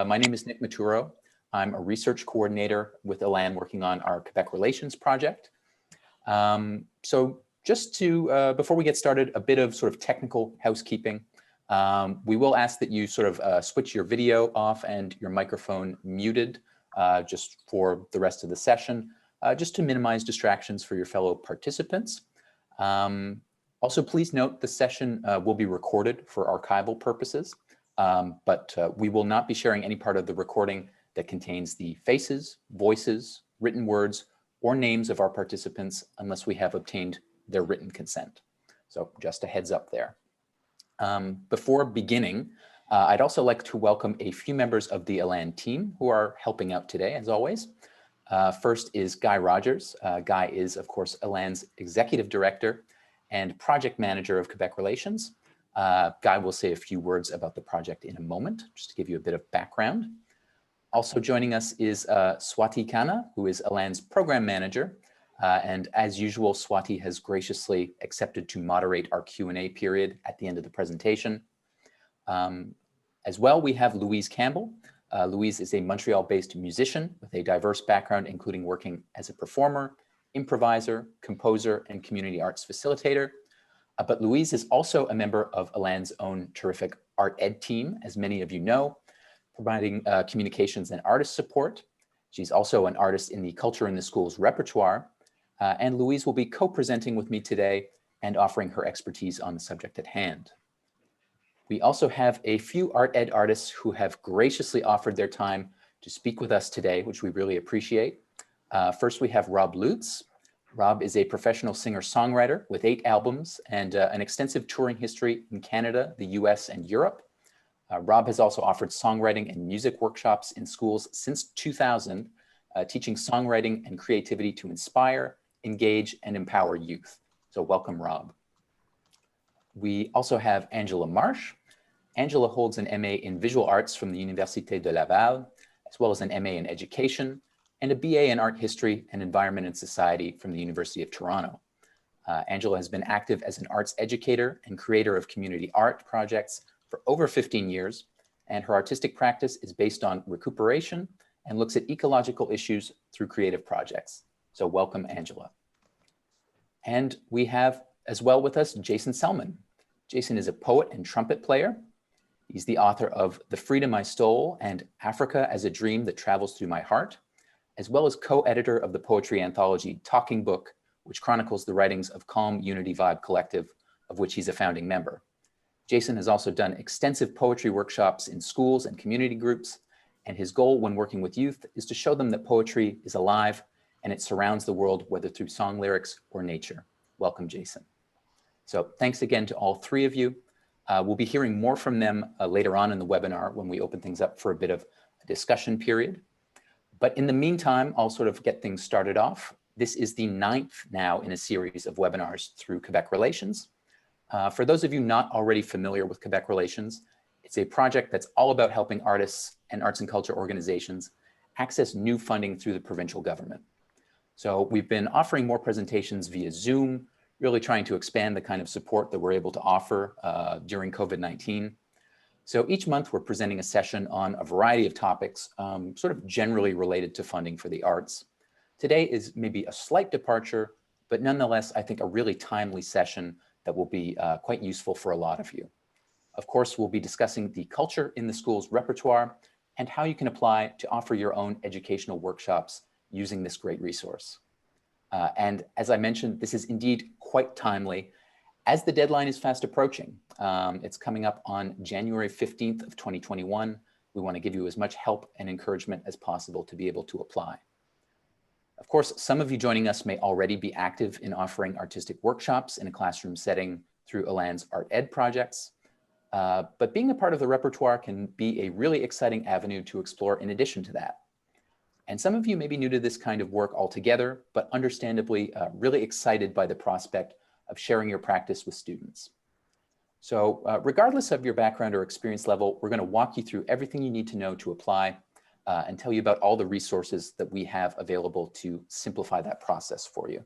My name is Nick Maturo. I'm a research coordinator with ELAN working on our Quebec Relations project. So just to, before we get started, a bit of sort of technical housekeeping. We will ask that you sort of switch your video off and your microphone muted just for the rest of the session, just to minimize distractions for your fellow participants. Also, please note the session will be recorded for archival purposes, but we will not be sharing any part of the recording that contains the faces, voices, written words, or names of our participants unless we have obtained their written consent. So just a heads up there. Before beginning, I'd also like to welcome a few members of the ELAN team who are helping out today, as always. First is Guy Rogers. Guy is, of course, ELAN's Executive Director and Project Manager of Quebec Relations. Guy will say a few words about the project in a moment, just to give you a bit of background. Also joining us is Swati Khanna, who is ELAN's Program Manager. And as usual, Swati has graciously accepted to moderate our Q&A period at the end of the presentation. As well, we have Louise Campbell. Louise is a Montreal-based musician with a diverse background, including working as a performer, improviser, composer, and community arts facilitator. But Louise is also a member of ELAN's own terrific art ed team, as many of you know, providing communications and artist support. She's also an artist in the Culture in the Schools repertoire. And Louise will be co-presenting with me today and offering her expertise on the subject at hand. We also have a few art ed artists who have graciously offered their time to speak with us today, which we really appreciate. First, we have Rob Lutz. Rob is a professional singer-songwriter with 8 albums and an extensive touring history in Canada, the US, and Europe. Rob has also offered songwriting and music workshops in schools since 2000, teaching songwriting and creativity to inspire, engage, and empower youth. So welcome, Rob. We also have Angela Marsh. Angela holds an MA in Visual Arts from the Université de Laval, as well as an MA in Education, and a BA in Art History and Environment and Society from the University of Toronto. Angela has been active as an arts educator and creator of community art projects for over 15 years, and her artistic practice is based on recuperation and looks at ecological issues through creative projects. So welcome, Angela. And we have as well with us Jason Selman. Jason is a poet and trumpet player. He's the author of The Freedom I Stole and Africa as a Dream That Travels Through My Heart, as well as co-editor of the poetry anthology Talking Book, which chronicles the writings of Calm Unity Vibe Collective, of which he's a founding member. Jason has also done extensive poetry workshops in schools and community groups, and his goal when working with youth is to show them that poetry is alive and it surrounds the world, whether through song lyrics or nature. Welcome, Jason. So thanks again to all 3 of you. We'll be hearing more from them later on in the webinar when we open things up for a bit of a discussion period. But in the meantime, I'll sort of get things started off. This is the 9th now in a series of webinars through Quebec Relations. For those of you not already familiar with Quebec Relations, it's a project that's all about helping artists and arts and culture organizations access new funding through the provincial government. So we've been offering more presentations via Zoom, really trying to expand the kind of support that we're able to offer during COVID-19. So each month we're presenting a session on a variety of topics, sort of generally related to funding for the arts. Today is maybe a slight departure, but nonetheless, I think a really timely session that will be quite useful for a lot of you. Of course, we'll be discussing the Culture in the Schools repertoire and how you can apply to offer your own educational workshops using this great resource. And as I mentioned, this is indeed quite timely as the deadline is fast approaching. It's coming up on January 15th of 2021. We want to give you as much help and encouragement as possible to be able to apply. Of course, some of you joining us may already be active in offering artistic workshops in a classroom setting through ELAN's art ed projects. But being a part of the repertoire can be a really exciting avenue to explore in addition to that. And some of you may be new to this kind of work altogether, but understandably really excited by the prospect of sharing your practice with students. So regardless of your background or experience level, we're going to walk you through everything you need to know to apply and tell you about all the resources that we have available to simplify that process for you.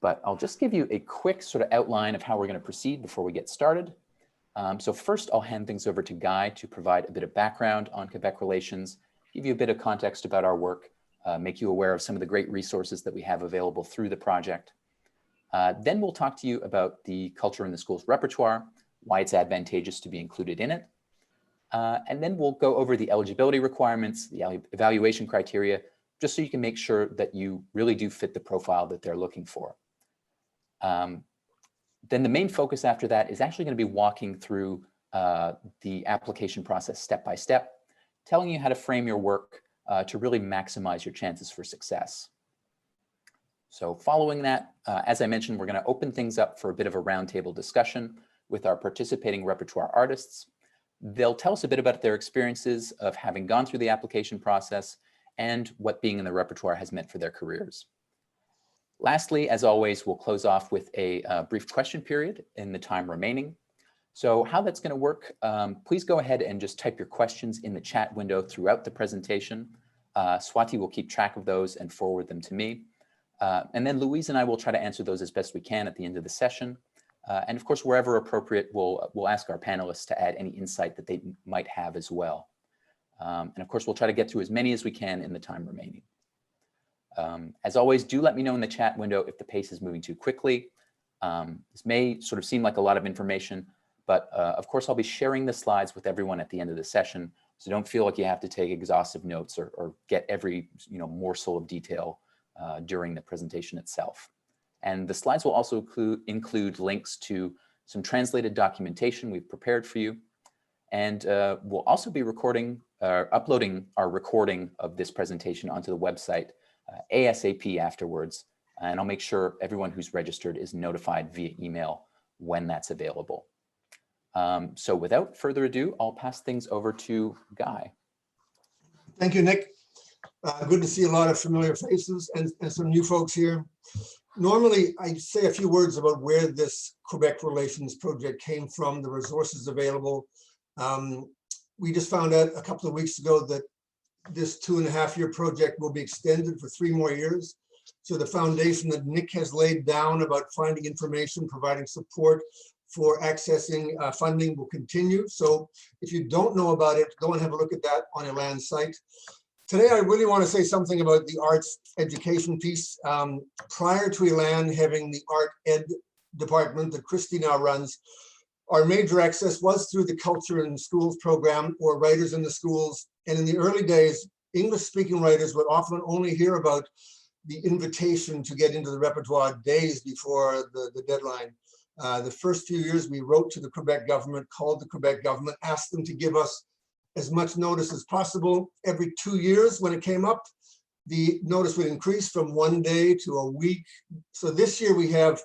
But I'll just give you a quick sort of outline of how we're going to proceed before we get started. So first, I'll hand things over to Guy to provide a bit of background on Quebec Relations, give you a bit of context about our work, make you aware of some of the great resources that we have available through the project. Then we'll talk to you about the Culture in the Schools repertoire, why it's advantageous to be included in it. And then we'll go over the eligibility requirements, the evaluation criteria, just so you can make sure that you really do fit the profile that they're looking for. Then the main focus after that is actually going to be walking through the application process step by step, telling you how to frame your work to really maximize your chances for success. So following that, as I mentioned, we're going to open things up for a bit of a roundtable discussion with our participating repertoire artists. They'll tell us a bit about their experiences of having gone through the application process and what being in the repertoire has meant for their careers. Lastly, as always, we'll close off with a brief question period in the time remaining. So how that's going to work, please go ahead and just type your questions in the chat window throughout the presentation. Swati will keep track of those and forward them to me. And then Louise and I will try to answer those as best we can at the end of the session. And of course, wherever appropriate, we'll ask our panelists to add any insight that they might have as well. And of course, we'll try to get through as many as we can in the time remaining. As always, do let me know in the chat window if the pace is moving too quickly. This may sort of seem like a lot of information, but of course, I'll be sharing the slides with everyone at the end of the session. So don't feel like you have to take exhaustive notes or get every morsel of detail during the presentation itself. And the slides will also include links to some translated documentation we've prepared for you. And we'll also be uploading our recording of this presentation onto the website ASAP afterwards. And I'll make sure everyone who's registered is notified via email when that's available. So without further ado, I'll pass things over to Guy. Thank you, Nick. Good to see a lot of familiar faces and some new folks here. Normally, I say a few words about where this Quebec Relations project came from, the resources available. We just found out a couple of weeks ago that this 2.5-year project will be extended for 3 more years. So the foundation that Nick has laid down about finding information, providing support for accessing funding will continue. So if you don't know about it, go and have a look at that on ELAN's site. Today, I really want to say something about the arts education piece. Prior to ELAN having the art ed department that Christy now runs, our major access was through the Culture in Schools program or Writers in the Schools. And in the early days, English-speaking writers would often only hear about the invitation to get into the repertoire days before the deadline. The first few years, we wrote to the Quebec government, called the Quebec government, asked them to give us as much notice as possible. Every 2 years when it came up, the notice would increase from 1 day to a week. So this year we have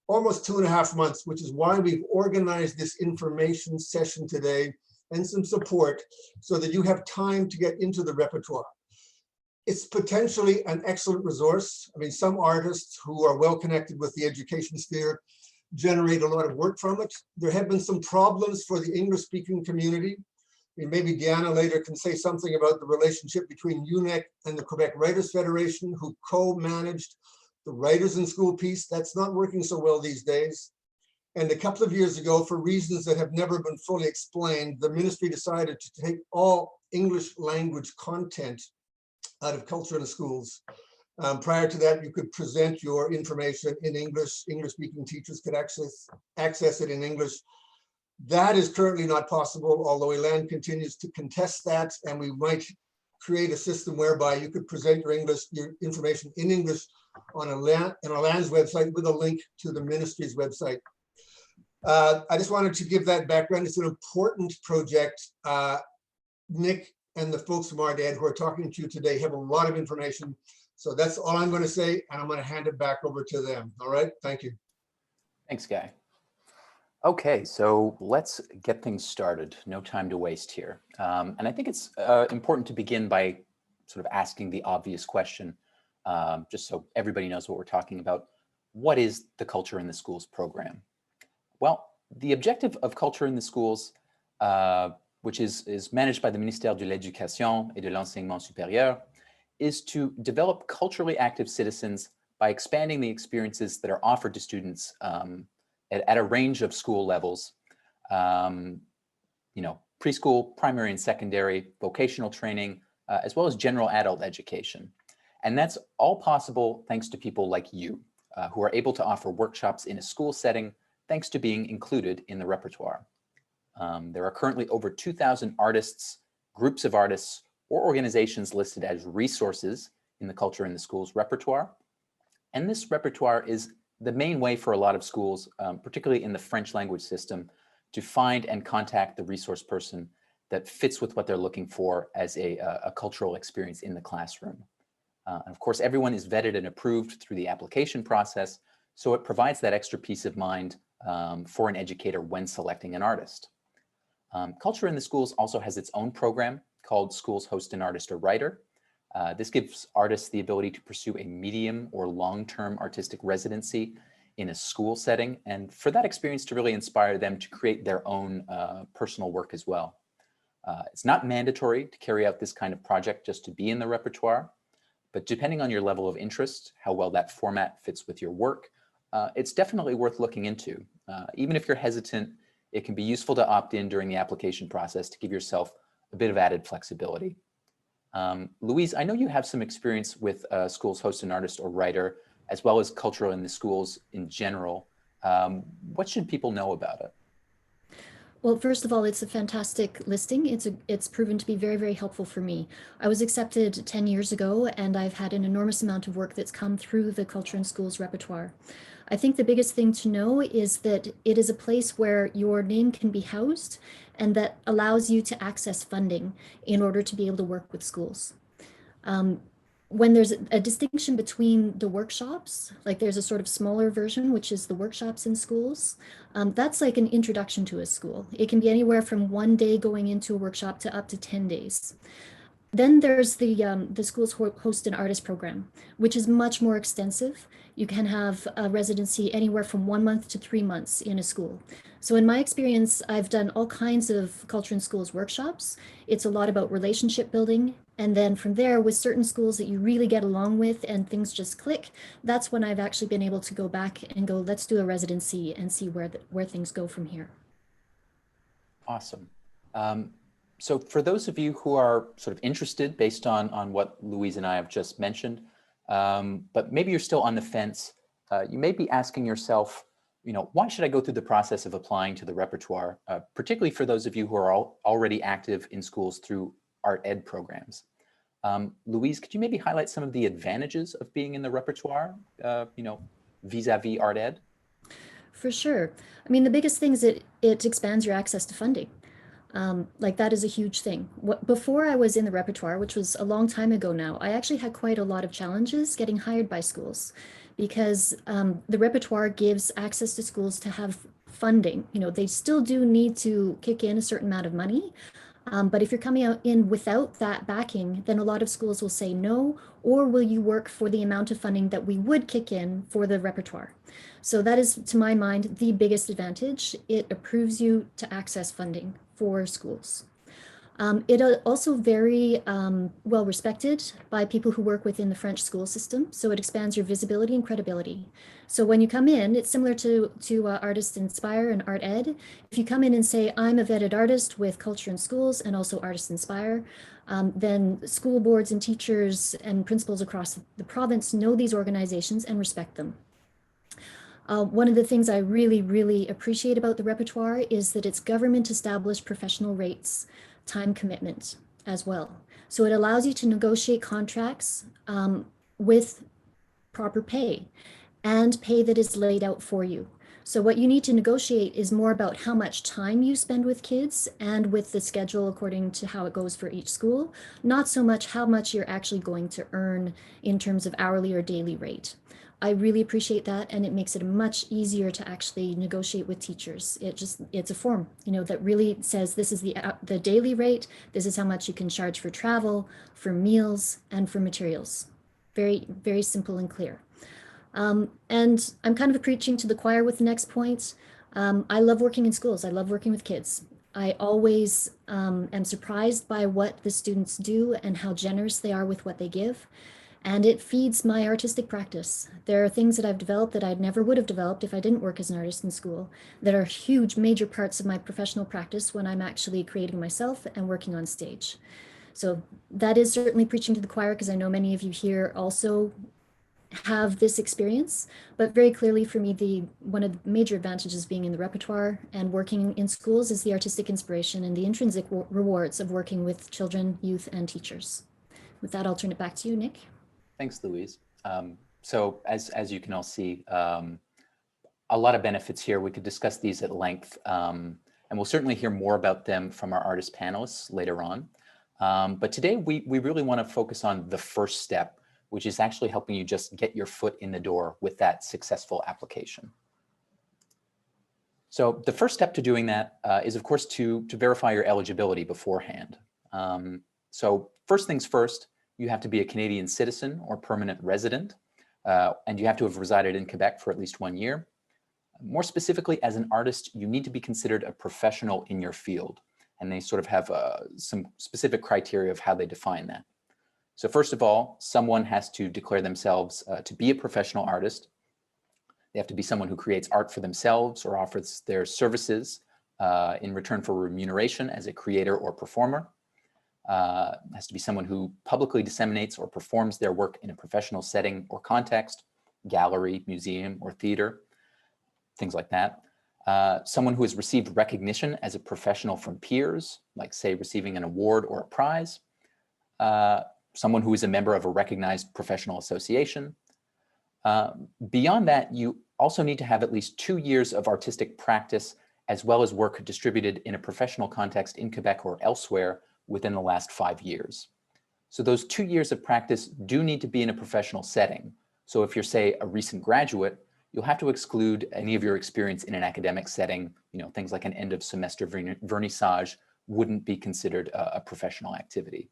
almost 2.5 months, which is why we've organized this information session today and some support so that you have time to get into the repertoire. It's potentially an excellent resource. I mean, some artists who are well connected with the education sphere generate a lot of work from it. There have been some problems for the English-speaking community. I mean, maybe Deanna later can say something about the relationship between UNEC and the Quebec Writers Federation, who co-managed the Writers in School piece. That's not working so well these days. And a couple of years ago, for reasons that have never been fully explained, the ministry decided to take all English language content out of Culture in the Schools. Prior to that, you could present your information in English. English-speaking teachers could access it in English. That is currently not possible, although ELAN continues to contest that, and we might create a system whereby you could present your information in English on ELAN's website with a link to the ministry's website. I just wanted to give that background. It's an important project. Nick and the folks from ArtEd who are talking to you today have a lot of information. So that's all I'm going to say, and I'm going to hand it back over to them. All right, thank you. Thanks, Guy. Okay, so let's get things started. No time to waste here. And I think it's important to begin by sort of asking the obvious question, just so everybody knows what we're talking about. What is the Culture in the Schools program? Well, the objective of Culture in the Schools, which is managed by the Ministère de l'Éducation et de l'Enseignement Supérieur, is to develop culturally active citizens by expanding the experiences that are offered to students at a range of school levels um, preschool, primary and secondary, vocational training, as well as general adult education. And that's all possible thanks to people like you, who are able to offer workshops in a school setting, thanks to being included in the repertoire. There are currently over 2,000 artists, groups of artists, or organizations listed as resources in the Culture in the Schools repertoire. And this repertoire is the main way for a lot of schools, particularly in the French language system, to find and contact the resource person that fits with what they're looking for as a cultural experience in the classroom. And of course, everyone is vetted and approved through the application process, so it provides that extra peace of mind for an educator when selecting an artist. Culture in the Schools also has its own program called Schools Host an Artist or Writer. This gives artists the ability to pursue a medium or long-term artistic residency in a school setting, and for that experience to really inspire them to create their own personal work as well. It's not mandatory to carry out this kind of project just to be in the repertoire, but depending on your level of interest, how well that format fits with your work, it's definitely worth looking into. Even if you're hesitant, it can be useful to opt in during the application process to give yourself a bit of added flexibility. Louise, I know you have some experience with Schools Host an Artist or Writer, as well as culture in the schools in general. What should people know about it? Well, first of all, it's a fantastic listing. It's proven to be very, very helpful for me. I was accepted 10 years ago, and I've had an enormous amount of work that's come through the Culture in Schools repertoire. I think the biggest thing to know is that it is a place where your name can be housed and that allows you to access funding in order to be able to work with schools. When there's a distinction between the workshops, like there's a sort of smaller version, which is the workshops in schools, that's like an introduction to a school. It can be anywhere from 1 day going into a workshop to up to 10 days. Then there's the Schools Host an Artist program, which is much more extensive. You can have a residency anywhere from 1 month to 3 months in a school. So in my experience, I've done all kinds of Culture in Schools workshops. It's a lot about relationship building. And then from there, with certain schools that you really get along with and things just click, that's when I've actually been able to go back and go, let's do a residency and see where things go from here. Awesome. So for those of you who are sort of interested based on what Louise and I have just mentioned, but maybe you're still on the fence, you may be asking yourself, why should I go through the process of applying to the repertoire, particularly for those of you who are already active in schools through art ed programs. Louise, could you maybe highlight some of the advantages of being in the repertoire, vis-a-vis art ed? For sure. I mean, the biggest thing is that it expands your access to funding. Like that is a huge thing. Before I was in the repertoire, which was a long time ago now, I actually had quite a lot of challenges getting hired by schools because the repertoire gives access to schools to have funding. They still do need to kick in a certain amount of money. But if you're coming out in without that backing, then a lot of schools will say no, or will you work for the amount of funding that we would kick in for the repertoire? So that is, to my mind, the biggest advantage. It approves you to access funding for schools. It is also very well respected by people who work within the French school system. So it expands your visibility and credibility. So when you come in, it's similar to Artist Inspire and Art Ed. If you come in and say, I'm a vetted artist with Culture in Schools and also Artist Inspire, then school boards and teachers and principals across the province know these organizations and respect them. One of the things I really, really appreciate about the repertoire is that it's government-established professional rates, time commitment as well. So it allows you to negotiate contracts with proper pay and pay that is laid out for you. So what you need to negotiate is more about how much time you spend with kids and with the schedule according to how it goes for each school, not so much how much you're actually going to earn in terms of hourly or daily rate. I really appreciate that, and it makes it much easier to actually negotiate with teachers. It's a form, that really says this is the daily rate, this is how much you can charge for travel, for meals, and for materials. Very, very simple and clear. And I'm kind of preaching to the choir with the next point. I love working in schools. I love working with kids. I always am surprised by what the students do and how generous they are with what they give. And it feeds my artistic practice. There are things that I've developed that I never would have developed if I didn't work as an artist in school, that are huge, major parts of my professional practice when I'm actually creating myself and working on stage. So that is certainly preaching to the choir, because I know many of you here also have this experience, but very clearly for me, one of the major advantages being in the repertoire and working in schools is the artistic inspiration and the intrinsic rewards of working with children, youth, and teachers. With that, I'll turn it back to you, Nick. Thanks, Louise. So as you can all see, a lot of benefits here. We could discuss these at length, and we'll certainly hear more about them from our artist panelists later on. But today we really want to focus on the first step, which is actually helping you just get your foot in the door with that successful application. So the first step to doing that is, of course, to verify your eligibility beforehand. So first things first, you have to be a Canadian citizen or permanent resident, and you have to have resided in Quebec for at least 1 year. More specifically, as an artist, you need to be considered a professional in your field, and they sort of have some specific criteria of how they define that. So first of all, someone has to declare themselves to be a professional artist. They have to be someone who creates art for themselves or offers their services in return for remuneration as a creator or performer. Has to be someone who publicly disseminates or performs their work in a professional setting or context, gallery, museum, or theater, things like that. Someone who has received recognition as a professional from peers, like say receiving an award or a prize. Someone who is a member of a recognized professional association. Beyond that, you also need to have at least 2 years of artistic practice, as well as work distributed in a professional context in Quebec or elsewhere within the last 5 years. So those 2 years of practice do need to be in a professional setting. So if you're, say, a recent graduate, you'll have to exclude any of your experience in an academic setting. Things like an end of semester vernissage wouldn't be considered a professional activity.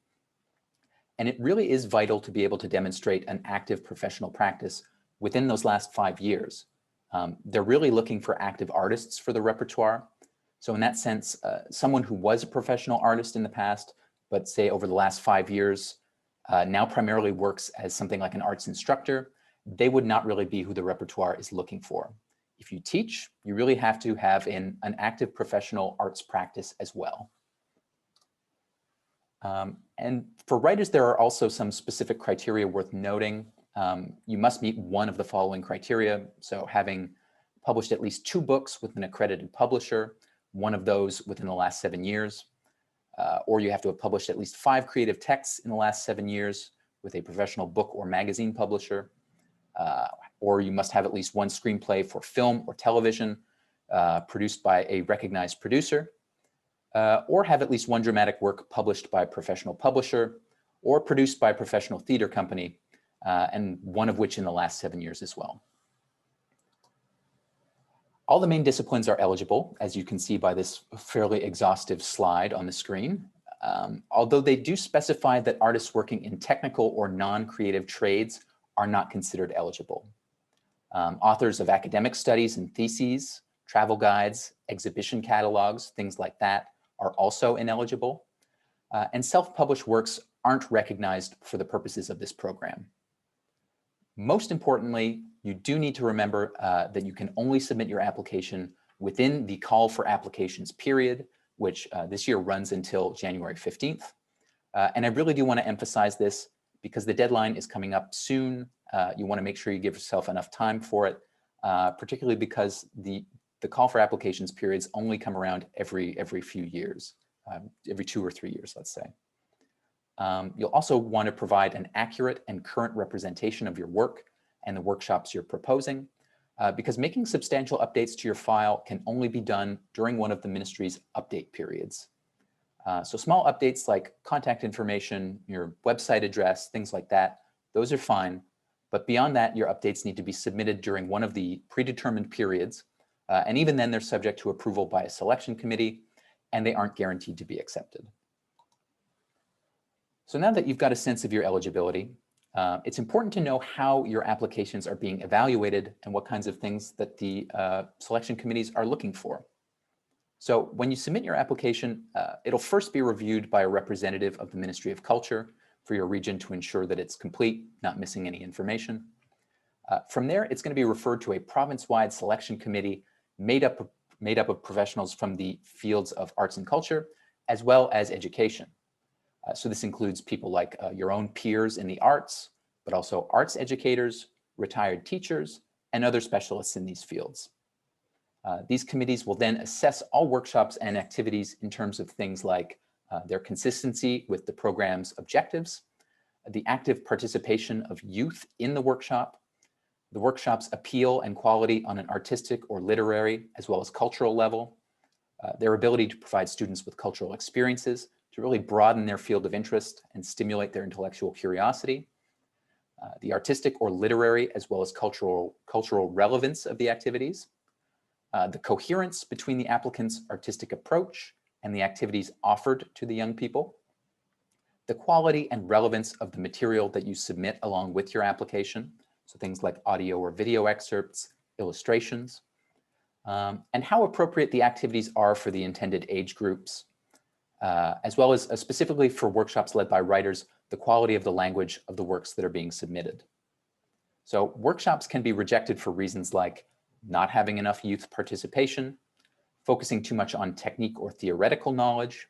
And it really is vital to be able to demonstrate an active professional practice within those last 5 years. They're really looking for active artists for the repertoire. So in that sense, someone who was a professional artist in the past, but say over the last 5 years, now primarily works as something like an arts instructor, they would not really be who the repertoire is looking for. If you teach, you really have to have an active professional arts practice as well. And for writers, there are also some specific criteria worth noting. You must meet one of the following criteria. So having published at least 2 books with an accredited publisher, one of those within the last 7 years, or you have to have published at least 5 creative texts in the last 7 years with a professional book or magazine publisher, or you must have at least 1 screenplay for film or television produced by a recognized producer, or have at least 1 dramatic work published by a professional publisher or produced by a professional theater company, and one of which in the last 7 years as well. All the main disciplines are eligible, as you can see by this fairly exhaustive slide on the screen, although they do specify that artists working in technical or non-creative trades are not considered eligible. Authors of academic studies and theses, travel guides, exhibition catalogs, things like that are also ineligible. And self-published works aren't recognized for the purposes of this program. Most importantly, you do need to remember that you can only submit your application within the call for applications period, which this year runs until January 15th. And I really do want to emphasize this because the deadline is coming up soon. You want to make sure you give yourself enough time for it, particularly because the call for applications periods only come around every few years, every 2 or 3 years, let's say. You'll also want to provide an accurate and current representation of your work and the workshops you're proposing, because making substantial updates to your file can only be done during one of the ministry's update periods. So small updates like contact information, your website address, things like that, those are fine. But beyond that, your updates need to be submitted during one of the predetermined periods. And even then, they're subject to approval by a selection committee, and they aren't guaranteed to be accepted. So now that you've got a sense of your eligibility, it's important to know how your applications are being evaluated and what kinds of things that the selection committees are looking for. So when you submit your application, it'll first be reviewed by a representative of the Ministry of Culture, for your region to ensure that it's complete, not missing any information. From there, it's going to be referred to a province-wide selection committee made up of professionals from the fields of arts and culture, as well as education. So this includes people like your own peers in the arts, but also arts educators, retired teachers, and other specialists in these fields. These committees will then assess all workshops and activities in terms of things like their consistency with the program's objectives, the active participation of youth in the workshop's appeal and quality on an artistic or literary as well as cultural level, their ability to provide students with cultural experiences to really broaden their field of interest and stimulate their intellectual curiosity, the artistic or literary as well as cultural relevance of the activities, the coherence between the applicant's artistic approach and the activities offered to the young people, the quality and relevance of the material that you submit along with your application, so things like audio or video excerpts, illustrations, and how appropriate the activities are for the intended age groups, as well as specifically for workshops led by writers, the quality of the language of the works that are being submitted. So workshops can be rejected for reasons like not having enough youth participation, focusing too much on technique or theoretical knowledge,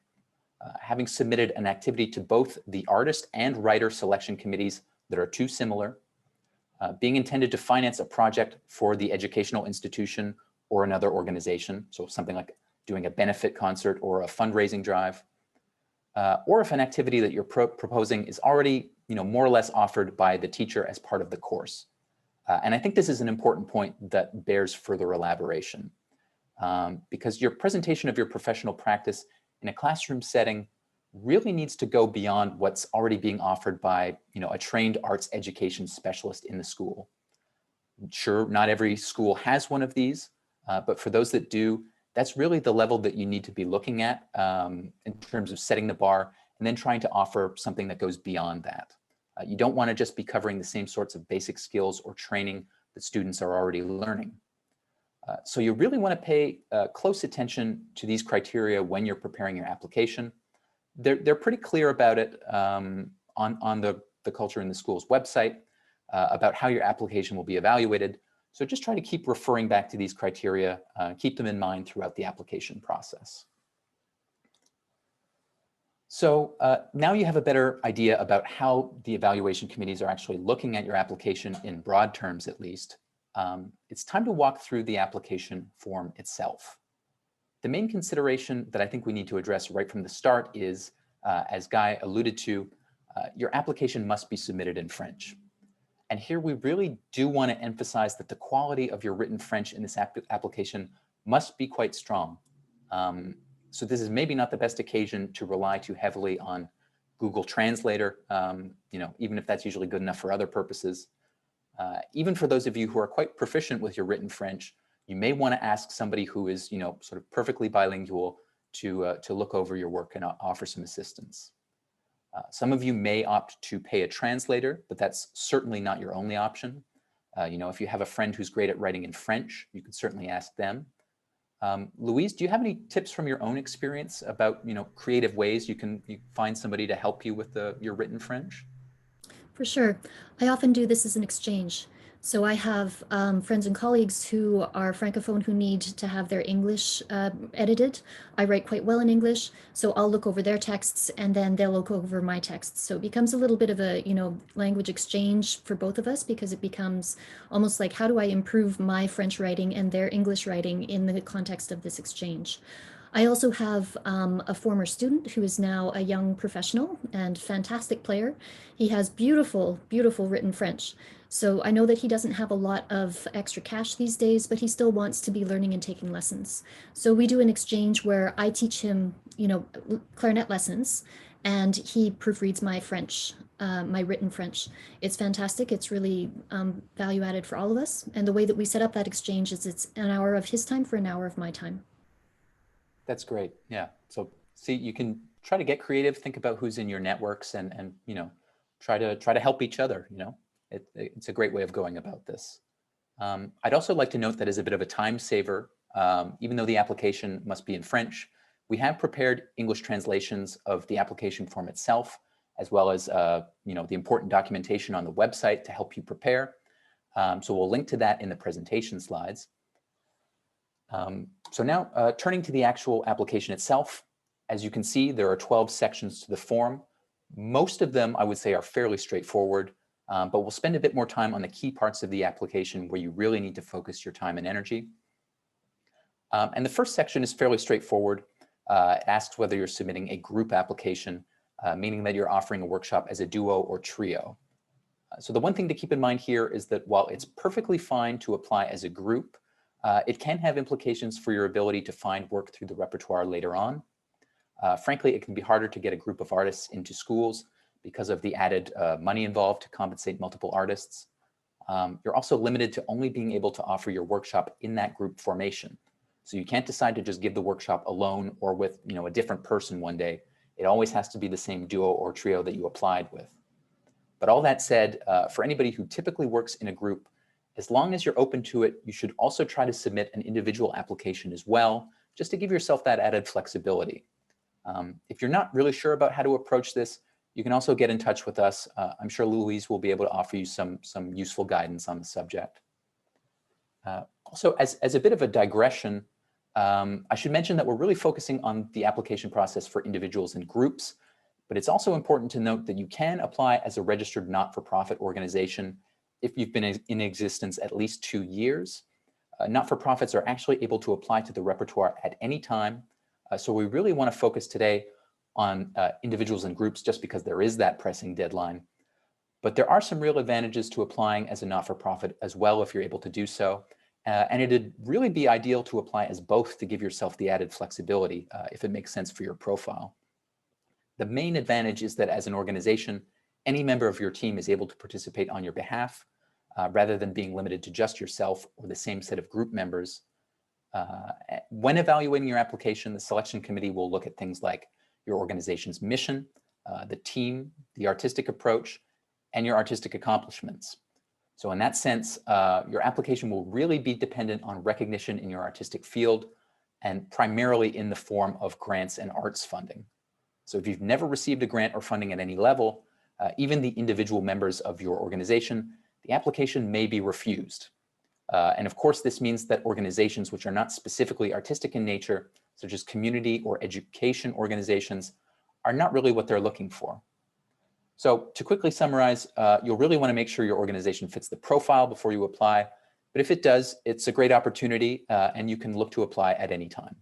having submitted an activity to both the artist and writer selection committees that are too similar, being intended to finance a project for the educational institution or another organization, so something like doing a benefit concert or a fundraising drive, or if an activity that you're proposing is already more or less offered by the teacher as part of the course. And I think this is an important point that bears further elaboration, because your presentation of your professional practice in a classroom setting really needs to go beyond what's already being offered by a trained arts education specialist in the school. Sure, not every school has one of these, but for those that do, that's really the level that you need to be looking at in terms of setting the bar and then trying to offer something that goes beyond that. You don't want to just be covering the same sorts of basic skills or training that students are already learning. So you really want to pay close attention to these criteria when you're preparing your application. They're pretty clear about it on the Culture in the Schools website about how your application will be evaluated. So just try to keep referring back to these criteria, keep them in mind throughout the application process. So now you have a better idea about how the evaluation committees are actually looking at your application in broad terms, at least. It's time to walk through the application form itself. The main consideration that I think we need to address right from the start is, as Guy alluded to, your application must be submitted in French. And here we really do want to emphasize that the quality of your written French in this application must be quite strong. So this is maybe not the best occasion to rely too heavily on Google Translator, even if that's usually good enough for other purposes. Even for those of you who are quite proficient with your written French, you may want to ask somebody who is, sort of perfectly bilingual to look over your work and offer some assistance. Some of you may opt to pay a translator, but that's certainly not your only option. If you have a friend who's great at writing in French, you can certainly ask them. Louise, do you have any tips from your own experience about, creative ways you find somebody to help you with your written French? For sure. I often do this as an exchange. So I have friends and colleagues who are Francophone who need to have their English edited. I write quite well in English, so I'll look over their texts and then they'll look over my texts. So it becomes a little bit of a, language exchange for both of us, because it becomes almost like, how do I improve my French writing and their English writing in the context of this exchange? I also have a former student who is now a young professional and fantastic player. He has beautiful, beautiful written French. So I know that he doesn't have a lot of extra cash these days, but he still wants to be learning and taking lessons. So we do an exchange where I teach him, clarinet lessons, and he proofreads my French, my written French. It's fantastic. It's really value added for all of us. And the way that we set up that exchange is it's an hour of his time for an hour of my time. That's great. Yeah. So see, you can try to get creative, think about who's in your networks and try to help each other. It's a great way of going about this. I'd also like to note that as a bit of a time saver, even though the application must be in French, we have prepared English translations of the application form itself as well as the important documentation on the website to help you prepare. So we'll link to that in the presentation slides. So now turning to the actual application itself, as you can see, there are 12 sections to the form. Most of them, I would say, are fairly straightforward, but we'll spend a bit more time on the key parts of the application where you really need to focus your time and energy. And the first section is fairly straightforward. It asks whether you're submitting a group application, meaning that you're offering a workshop as a duo or trio. So the one thing to keep in mind here is that while it's perfectly fine to apply as a group, it can have implications for your ability to find work through the repertoire later on. Frankly, it can be harder to get a group of artists into schools because of the added money involved to compensate multiple artists. You're also limited to only being able to offer your workshop in that group formation. So you can't decide to just give the workshop alone or with a different person one day. It always has to be the same duo or trio that you applied with. But all that said, for anybody who typically works in a group, as long as you're open to it, you should also try to submit an individual application as well, just to give yourself that added flexibility. If you're not really sure about how to approach this, you can also get in touch with us. I'm sure Louise will be able to offer you some useful guidance on the subject. Also, as a bit of a digression, I should mention that we're really focusing on the application process for individuals and groups, but it's also important to note that you can apply as a registered not-for-profit organization if you've been in existence at least 2 years. Not-for-profits are actually able to apply to the repertoire at any time. So we really want to focus today on individuals and groups just because there is that pressing deadline. But there are some real advantages to applying as a not-for-profit as well if you're able to do so. And it'd really be ideal to apply as both to give yourself the added flexibility if it makes sense for your profile. The main advantage is that as an organization, any member of your team is able to participate on your behalf rather than being limited to just yourself or the same set of group members. When evaluating your application, the selection committee will look at things like your organization's mission, the team, the artistic approach, and your artistic accomplishments. So in that sense, your application will really be dependent on recognition in your artistic field and primarily in the form of grants and arts funding. So if you've never received a grant or funding at any level, even the individual members of your organization, the application may be refused. And of course, this means that organizations which are not specifically artistic in nature, such as community or education organizations, are not really what they're looking for. So to quickly summarize, you'll really want to make sure your organization fits the profile before you apply. But if it does, it's a great opportunity and you can look to apply at any time.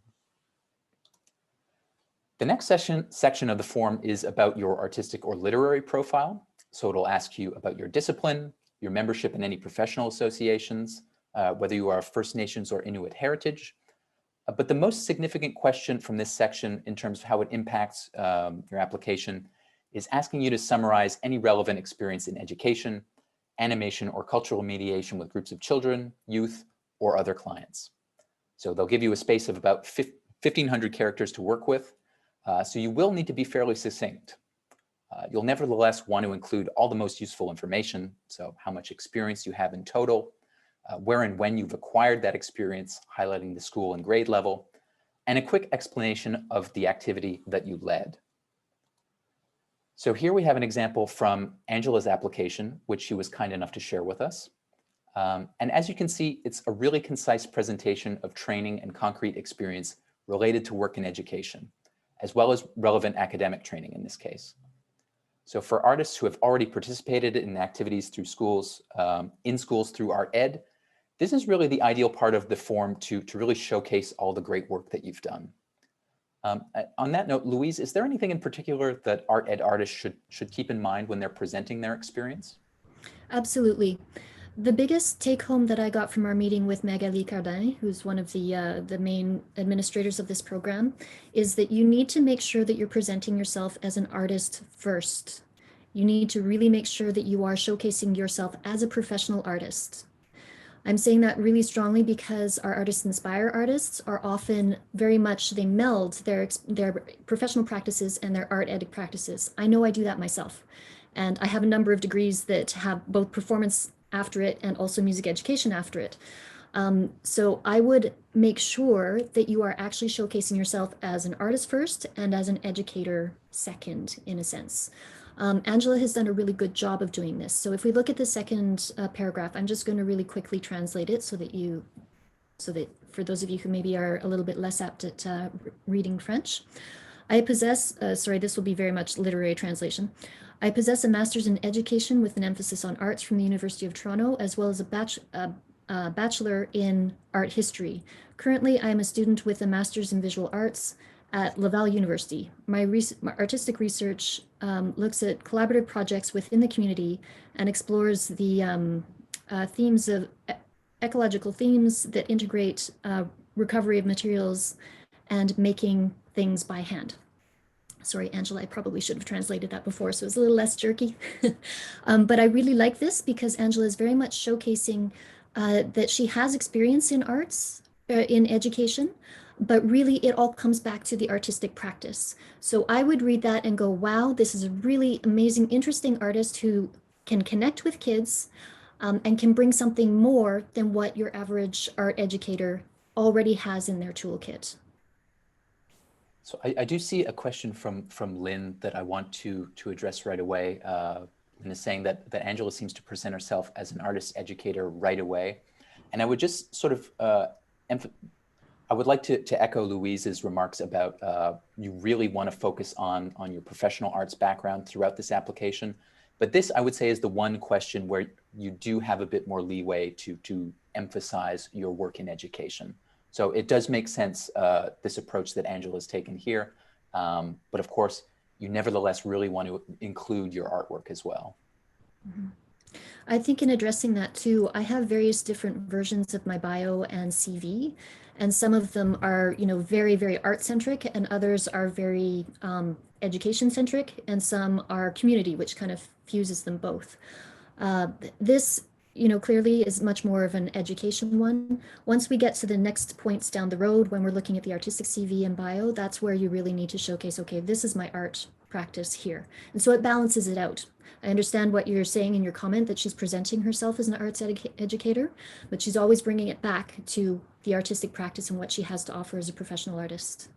The next section of the form is about your artistic or literary profile. So it'll ask you about your discipline, your membership in any professional associations, whether you are First Nations or Inuit heritage. But the most significant question from this section in terms of how it impacts your application is asking you to summarize any relevant experience in education, animation, or cultural mediation with groups of children, youth, or other clients. So they'll give you a space of about 1,500 characters to work with. So you will need to be fairly succinct. You'll nevertheless want to include all the most useful information. So how much experience you have in total, where and when you've acquired that experience, highlighting the school and grade level, and a quick explanation of the activity that you led. So here we have an example from Angela's application, which she was kind enough to share with us. And as you can see, it's a really concise presentation of training and concrete experience related to work in education, as well as relevant academic training in this case. So for artists who have already participated in activities through schools, in schools through Art Ed, this is really the ideal part of the form to really showcase all the great work that you've done. On that note, Louise, is there anything in particular that Art Ed artists should keep in mind when they're presenting their experience? Absolutely. The biggest take home that I got from our meeting with Magali Cardin, who's one of the main administrators of this program, is that you need to make sure that you're presenting yourself as an artist first. You need to really make sure that you are showcasing yourself as a professional artist. I'm saying that really strongly because our Artists Inspire artists are often very much, they meld their professional practices and their art ed practices. I know I do that myself. And I have a number of degrees that have both performance after it and also music education after it. So I would make sure that you are actually showcasing yourself as an artist first and as an educator second, in a sense. Angela has done a really good job of doing this. So if we look at the second paragraph, I'm just going to really quickly translate it so that for those of you who maybe are a little bit less apt at reading French, I possess, sorry, this will be very much literary translation. I possess a master's in education with an emphasis on arts from the University of Toronto, as well as a bachelor in art history. Currently, I am a student with a master's in visual arts at Laval University. My artistic research looks at collaborative projects within the community and explores the themes of ecological themes that integrate recovery of materials and making things by hand. Sorry, Angela, I probably should have translated that before, so it's a little less jerky. But I really like this because Angela is very much showcasing that she has experience in arts, in education, but really it all comes back to the artistic practice. So I would read that and go, wow, this is a really amazing, interesting artist who can connect with kids and can bring something more than what your average art educator already has in their toolkit. So I do see a question from Lynn that I want to address right away. Lynn is saying that Angela seems to present herself as an artist educator right away. And I would just sort of, I would like to echo Louise's remarks about you really want to focus on your professional arts background throughout this application. But this, I would say, is the one question where you do have a bit more leeway to emphasize your work in education. So it does make sense, this approach that Angela's taken here. But of course, you nevertheless really want to include your artwork as well. Mm-hmm. I think in addressing that too, I have various different versions of my bio and CV, and some of them are, very, very art-centric, and others are very education-centric, and some are community, which kind of fuses them both. This clearly is much more of an education one. Once we get to the next points down the road, when we're looking at the artistic CV and bio, that's where you really need to showcase, okay, this is my art practice here. And so it balances it out. I understand what you're saying in your comment that she's presenting herself as an arts educator, but she's always bringing it back to the artistic practice and what she has to offer as a professional artist.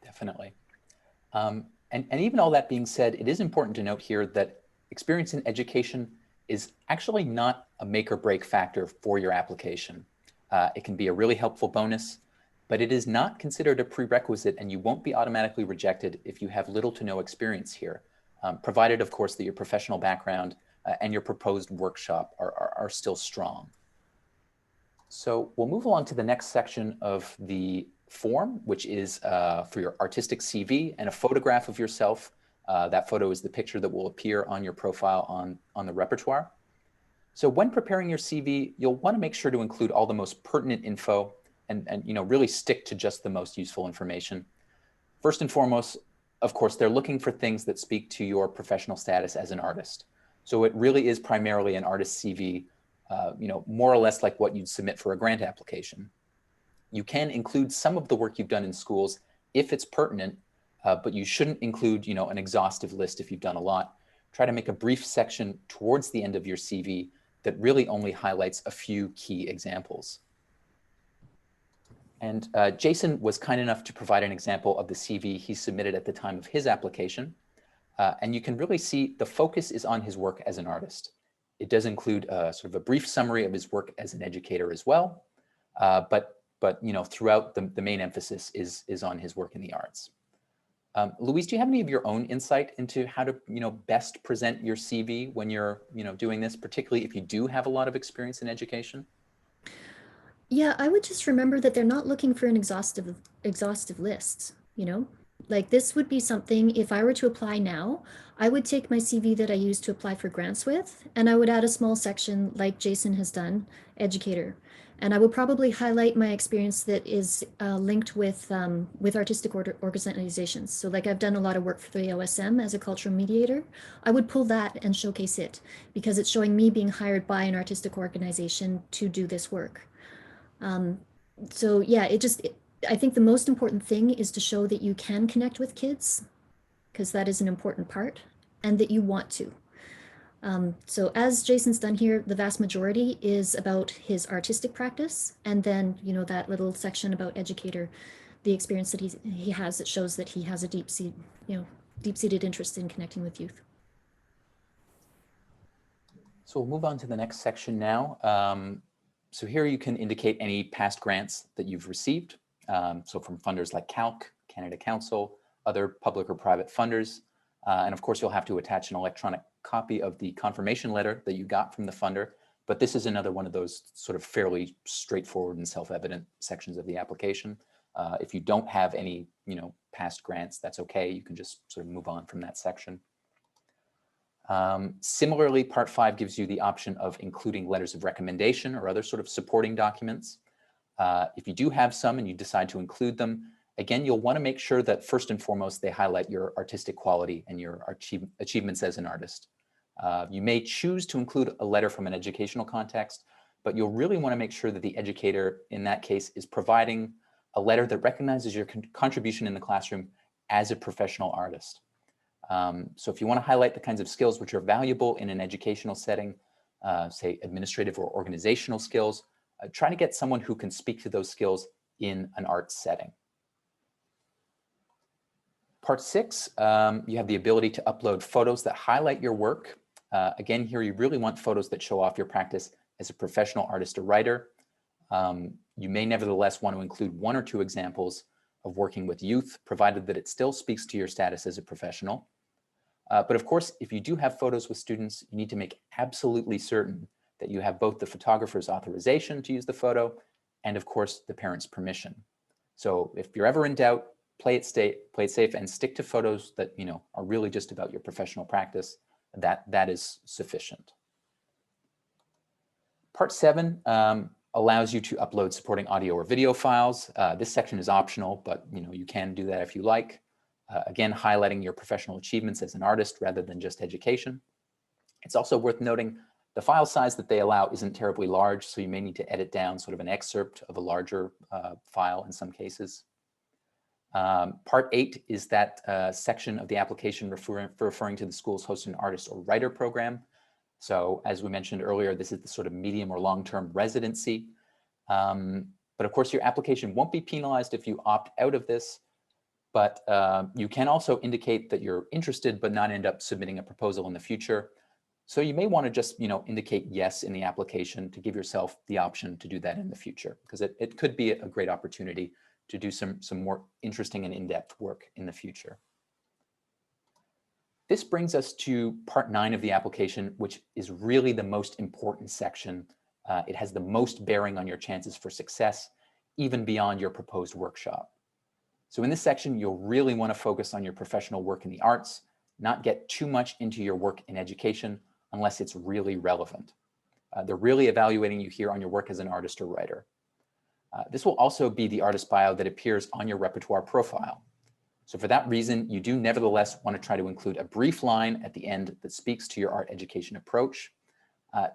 Definitely. And even all that being said, it is important to note here that experience in education is actually not a make or break factor for your application. It can be a really helpful bonus, but it is not considered a prerequisite, and you won't be automatically rejected if you have little to no experience here, provided, of course, that your professional background and your proposed workshop are still strong. So we'll move along to the next section of the form, which is for your artistic CV and a photograph of yourself. That photo is the picture that will appear on your profile on the repertoire. So when preparing your CV, you'll want to make sure to include all the most pertinent info and really stick to just the most useful information. First and foremost, of course, they're looking for things that speak to your professional status as an artist. So it really is primarily an artist CV, more or less like what you'd submit for a grant application. You can include some of the work you've done in schools if it's pertinent, but you shouldn't include, an exhaustive list if you've done a lot. Try to make a brief section towards the end of your CV that really only highlights a few key examples. And Jason was kind enough to provide an example of the CV he submitted at the time of his application. And you can really see the focus is on his work as an artist. It does include sort of a brief summary of his work as an educator as well. But throughout the main emphasis is on his work in the arts. Louise, do you have any of your own insight into how to best present your CV when you're doing this, particularly if you do have a lot of experience in education? Yeah, I would just remember that they're not looking for an exhaustive list, Like this would be something, if I were to apply now, I would take my CV that I used to apply for grants with, and I would add a small section like Jason has done, educator. And I would probably highlight my experience that is linked with artistic organizations. So like I've done a lot of work for the OSM as a cultural mediator. I would pull that and showcase it because it's showing me being hired by an artistic organization to do this work. So yeah, I think the most important thing is to show that you can connect with kids, because that is an important part, and that you want to. So as Jason's done here, the vast majority is about his artistic practice. And then, that little section about educator, the experience that he has that shows that he has a deep-seated interest in connecting with youth. So we'll move on to the next section now. So here you can indicate any past grants that you've received. So from funders like CALC, Canada Council, other public or private funders. And of course, you'll have to attach an electronic copy of the confirmation letter that you got from the funder. But this is another one of those sort of fairly straightforward and self-evident sections of the application. If you don't have any, past grants, that's okay. You can just sort of move on from that section. Similarly, Part 5 gives you the option of including letters of recommendation or other sort of supporting documents. If you do have some and you decide to include them, again, you'll want to make sure that first and foremost, they highlight your artistic quality and your achievements as an artist. You may choose to include a letter from an educational context, but you'll really want to make sure that the educator in that case is providing a letter that recognizes your contribution in the classroom as a professional artist. So if you want to highlight the kinds of skills which are valuable in an educational setting, say administrative or organizational skills, try to get someone who can speak to those skills in an arts setting. Part 6, you have the ability to upload photos that highlight your work. Again, here you really want photos that show off your practice as a professional artist or writer. You may nevertheless want to include 1 or 2 examples of working with youth, provided that it still speaks to your status as a professional. But of course, if you do have photos with students, you need to make absolutely certain that you have both the photographer's authorization to use the photo and of course the parent's permission. So if you're ever in doubt, play it safe and stick to photos that are really just about your professional practice. That is sufficient. Part 7 allows you to upload supporting audio or video files. This section is optional, but you can do that if you like. Again, highlighting your professional achievements as an artist rather than just education. It's also worth noting the file size that they allow isn't terribly large, so you may need to edit down sort of an excerpt of a larger file in some cases. Part 8 is that section of the application referring to the school's host an artist or writer program. So as we mentioned earlier, this is the sort of medium or long-term residency. But of course, your application won't be penalized if you opt out of this. But you can also indicate that you're interested but not end up submitting a proposal in the future. So you may want to just indicate yes in the application to give yourself the option to do that in the future, because it could be a great opportunity to do some more interesting and in-depth work in the future. This brings us to Part 9 of the application, which is really the most important section. It has the most bearing on your chances for success, even beyond your proposed workshop. So in this section, you'll really want to focus on your professional work in the arts, not get too much into your work in education unless it's really relevant. They're really evaluating you here on your work as an artist or writer. This will also be the artist bio that appears on your repertoire profile. So for that reason, you do nevertheless want to try to include a brief line at the end that speaks to your art education approach.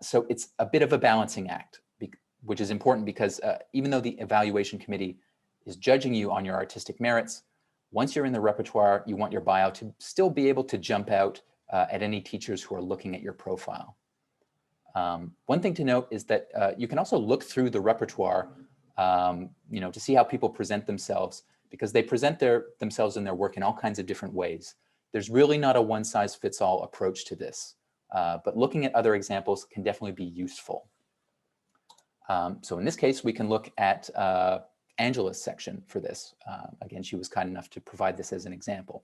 So it's a bit of a balancing act, which is important because even though the evaluation committee is judging you on your artistic merits, once you're in the repertoire, you want your bio to still be able to jump out at any teachers who are looking at your profile. One thing to note is that you can also look through the repertoire to see how people present themselves, because they present themselves and their work in all kinds of different ways. There's really not a one-size-fits-all approach to this, but looking at other examples can definitely be useful. So in this case, we can look at Angela's section for this. Again, she was kind enough to provide this as an example.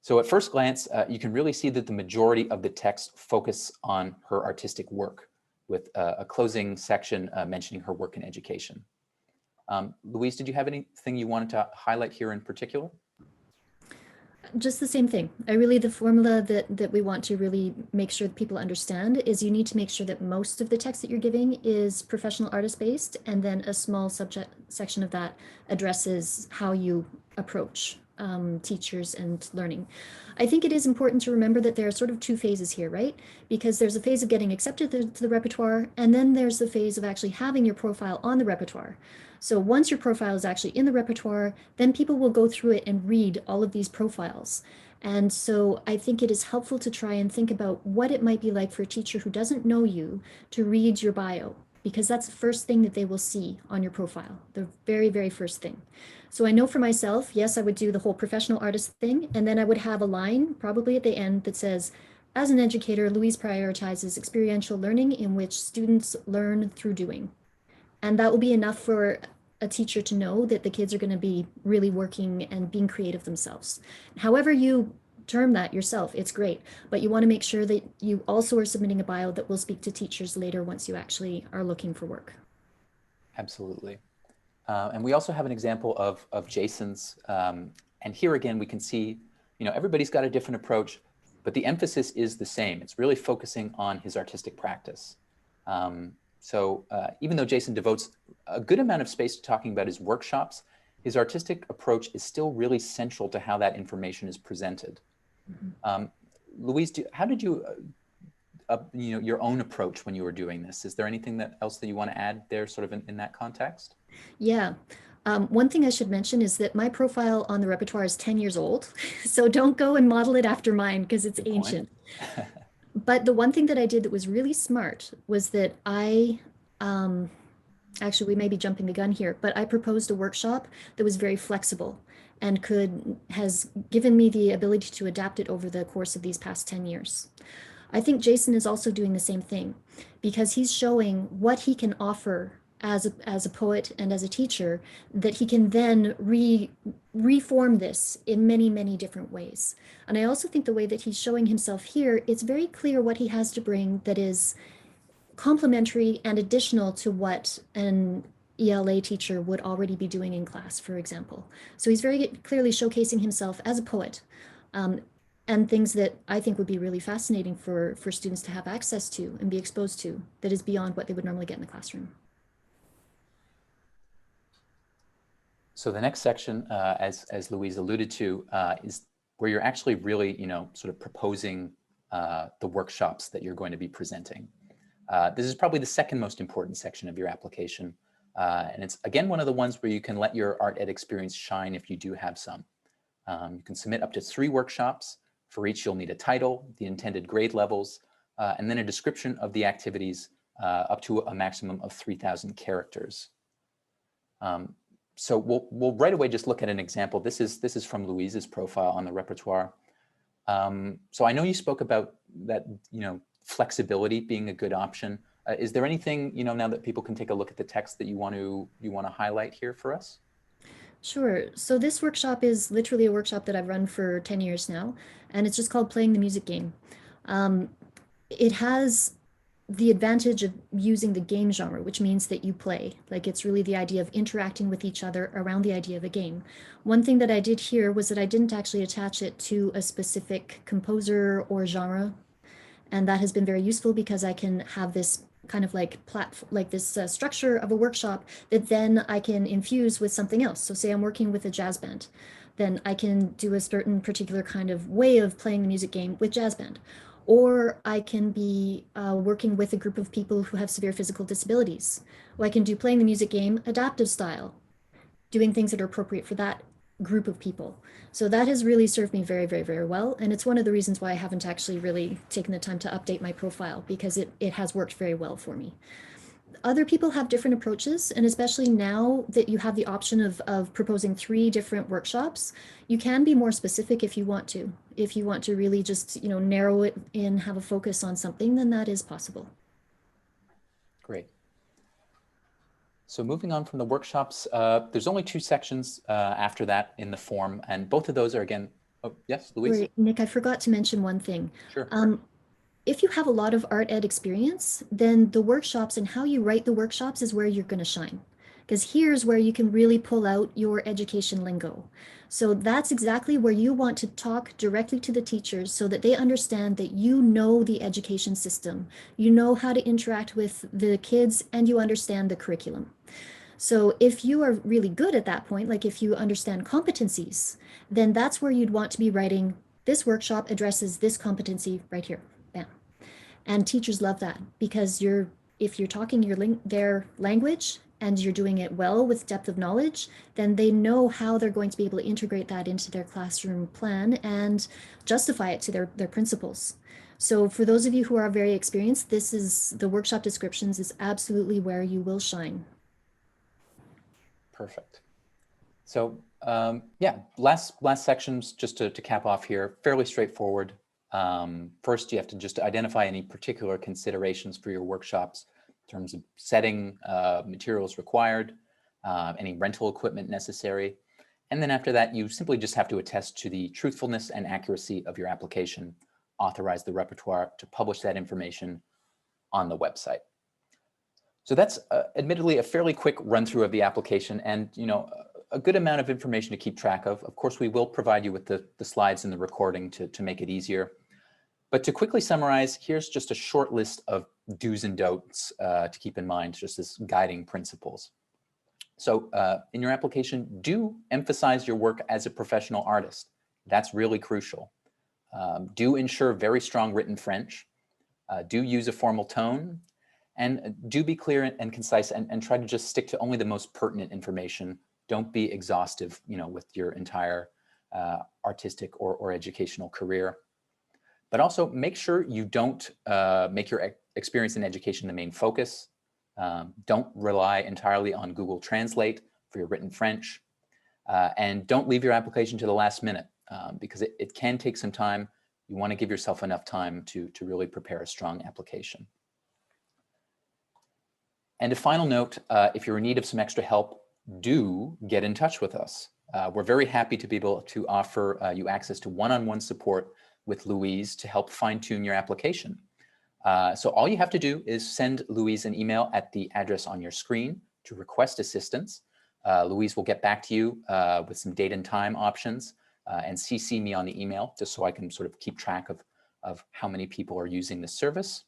So at first glance, you can really see that the majority of the text focus on her artistic work, with a closing section mentioning her work in education. Louise, did you have anything you wanted to highlight here in particular? Just the same thing. The formula that we want to really make sure that people understand is you need to make sure that most of the text that you're giving is professional artist based, and then a small subject section of that addresses how you approach teachers and learning. I think it is important to remember that there are sort of 2 phases here, right? Because there's a phase of getting accepted to the repertoire, and then there's the phase of actually having your profile on the repertoire. So once your profile is actually in the repertoire, then people will go through it and read all of these profiles. And so I think it is helpful to try and think about what it might be like for a teacher who doesn't know you to read your bio, because that's the first thing that they will see on your profile, the very, very first thing. So I know for myself, yes, I would do the whole professional artist thing, and then I would have a line probably at the end that says, as an educator, Louise prioritizes experiential learning in which students learn through doing. And that will be enough for a teacher to know that the kids are going to be really working and being creative themselves. However you term that yourself, it's great, but you want to make sure that you also are submitting a bio that will speak to teachers later once you actually are looking for work. Absolutely. And we also have an example of Jason's, and here again, we can see, everybody's got a different approach, but the emphasis is the same. It's really focusing on his artistic practice. So even though Jason devotes a good amount of space to talking about his workshops, his artistic approach is still really central to how that information is presented. Mm-hmm. Louise, how did you, your own approach when you were doing this? Is there anything else that you want to add there sort of in that context? Yeah. One thing I should mention is that my profile on the Repertoire is 10 years old. So don't go and model it after mine because it's ancient. But the one thing that I did that was really smart was that actually, we may be jumping the gun here, but I proposed a workshop that was very flexible and has given me the ability to adapt it over the course of these past 10 years. I think Jason is also doing the same thing because he's showing what he can offer as a poet and as a teacher, that he can then reform this in many, many different ways. And I also think the way that he's showing himself here, it's very clear what he has to bring that is complementary and additional to what an ELA teacher would already be doing in class, for example. So he's very clearly showcasing himself as a poet, and things that I think would be really fascinating for students to have access to and be exposed to that is beyond what they would normally get in the classroom. So the next section, as Louise alluded to, is where you're actually really, sort of proposing the workshops that you're going to be presenting. This is probably the second most important section of your application. And it's, again, one of the ones where you can let your art ed experience shine if you do have some. You can submit up to 3 workshops. For each, you'll need a title, the intended grade levels, and then a description of the activities up to a maximum of 3,000 characters. So we'll right away just look at an example. This is from Louise's profile on the Repertoire. So I know you spoke about that, flexibility being a good option. Is there anything, now that people can take a look at the text that you want to highlight here for us? Sure. So this workshop is literally a workshop that I've run for 10 years now, and it's just called Playing the Music Game. It has the advantage of using the game genre, which means that you play. Like, it's really the idea of interacting with each other around the idea of a game. One thing that I did here was that I didn't actually attach it to a specific composer or genre. And that has been very useful because I can have this kind of like this structure of a workshop that then I can infuse with something else. So say I'm working with a jazz band, then I can do a certain particular kind of way of playing the music game with jazz band. Or I can be working with a group of people who have severe physical disabilities. Or I can do playing the music game adaptive style, doing things that are appropriate for that group of people. So that has really served me very, very, very well. And it's one of the reasons why I haven't actually really taken the time to update my profile, because it has worked very well for me. Other people have different approaches, and especially now that you have the option of proposing 3 different workshops, you can be more specific if you want to. If you want to really just, narrow it in, have a focus on something, then that is possible. Great. So moving on from the workshops, there's only 2 sections after that in the form, and both of those are, again, oh, yes, Louise? Sorry, Nick, I forgot to mention one thing. Sure. If you have a lot of art ed experience, then the workshops and how you write the workshops is where you're going to shine. Because here's where you can really pull out your education lingo. So that's exactly where you want to talk directly to the teachers so that they understand that you know the education system, you know how to interact with the kids, and you understand the curriculum. So if you are really good at that point, like if you understand competencies, then that's where you'd want to be writing, this workshop addresses this competency right here. Bam. And teachers love that because if you're talking their language and you're doing it well with depth of knowledge, then they know how they're going to be able to integrate that into their classroom plan and justify it to their principals. So for those of you who are very experienced, the workshop descriptions is absolutely where you will shine. Perfect. So yeah, last sections, just to cap off here, fairly straightforward. First, you have to just identify any particular considerations for your workshops in terms of setting, materials required, any rental equipment necessary. And then after that, you simply just have to attest to the truthfulness and accuracy of your application, authorize the repertoire to publish that information on the website. So that's admittedly a fairly quick run through of the application, and a good amount of information to keep track of. Of course, we will provide you with the slides and the recording to make it easier. But to quickly summarize, here's just a short list of do's and don'ts to keep in mind, just as guiding principles. So in your application, do emphasize your work as a professional artist. That's really crucial. Do ensure very strong written French. Do use a formal tone. And do be clear and concise, and try to just stick to only the most pertinent information. Don't be exhaustive, with your entire artistic or educational career. But also make sure you don't make your experience in education the main focus. Don't rely entirely on Google Translate for your written French. And don't leave your application to the last minute because it can take some time. You want to give yourself enough time to really prepare a strong application. And a final note, if you're in need of some extra help, do get in touch with us. We're very happy to be able to offer you access to one-on-one support with Louise to help fine-tune your application. So all you have to do is send Louise an email at the address on your screen to request assistance. Louise will get back to you with some date and time options and CC me on the email just so I can sort of keep track of how many people are using the service.